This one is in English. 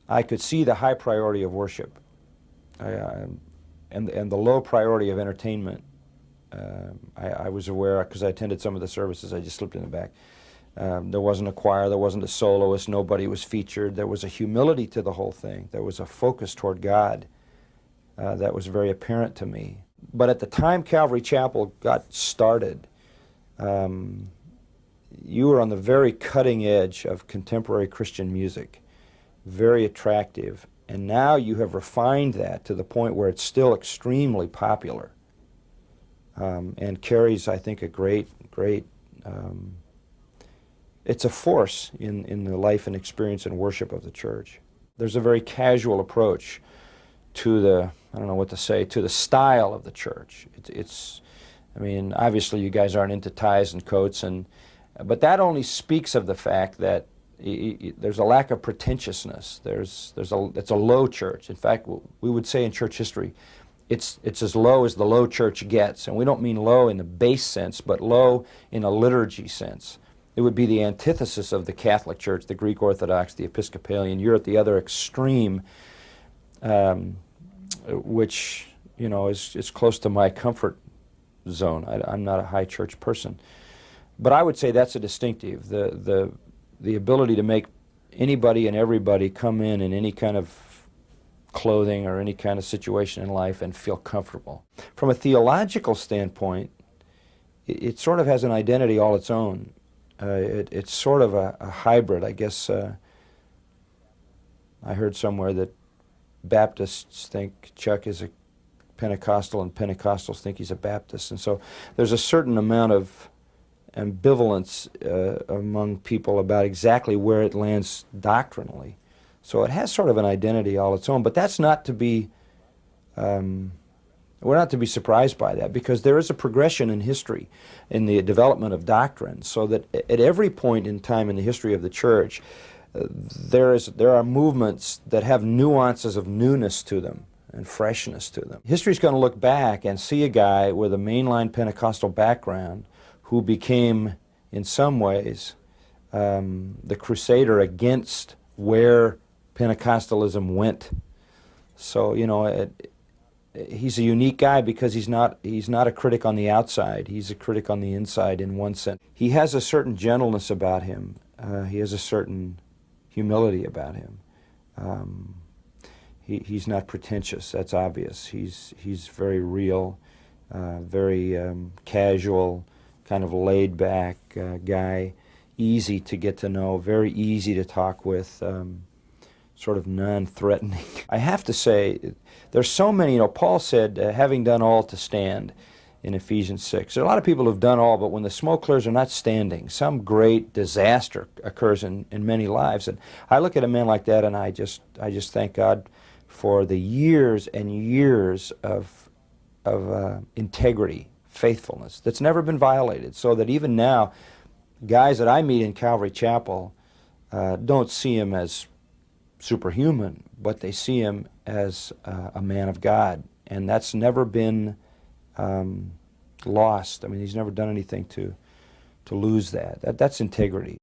I could see the high priority of worship and the low priority of entertainment. I was aware, because I attended some of the services. I just slipped in the back. There wasn't a choir, there wasn't a soloist, nobody was featured. There was a humility to the whole thing. There was a focus toward God that was very apparent to me. But at the time Calvary Chapel got started, you were on the very cutting edge of contemporary Christian music, very attractive. And now you have refined that to the point where it's still extremely popular and carries, I think, a great it's a force in the life and experience and worship of the church. There's a very casual approach to the, I don't know what to say, to the style of the church. I mean, obviously you guys aren't into ties and coats, but that only speaks of the fact that there's a lack of pretentiousness. It's a low church. In fact, we would say in church history, it's as low as the low church gets. And we don't mean low in the base sense, but low in a liturgy sense. It would be the antithesis of the Catholic Church, the Greek Orthodox, the Episcopalian. You're at the other extreme, which, you know, is close to my comfort zone. I'm not a high church person. But I would say that's a distinctive, the ability to make anybody and everybody come in any kind of clothing or any kind of situation in life and feel comfortable. From a theological standpoint, it sort of has an identity all its own. It's sort of a hybrid. I guess I heard somewhere that Baptists think Chuck is a Pentecostal and Pentecostals think he's a Baptist. And so there's a certain amount of ambivalence among people about exactly where it lands doctrinally. So it has sort of an identity all its own, but that's not to be, we're not to be surprised by that, because there is a progression in history in the development of doctrine, so that at every point in time in the history of the church, there are movements that have nuances of newness to them and freshness to them. History's going to look back and see a guy with a mainline Pentecostal background who became, in some ways, the crusader against where Pentecostalism went. So, you know, he's a unique guy because he's not a critic on the outside. He's a critic on the inside in one sense. He has a certain gentleness about him. He has a certain humility about him. He's not pretentious, that's obvious. He's very real, very casual, kind of laid-back guy, easy to get to know, very easy to talk with, sort of non-threatening. I have to say, there's so many, you know, Paul said, having done all to stand in Ephesians 6. There are a lot of people who've done all, but when the smoke clears, are not standing. Some great disaster occurs in many lives. And I look at a man like that and I just thank God for the years and years of integrity, faithfulness that's never been violated, so that even now, guys that I meet in Calvary Chapel don't see him as superhuman, but they see him as a man of God, and that's never been lost. I mean, he's never done anything to lose that. That's integrity.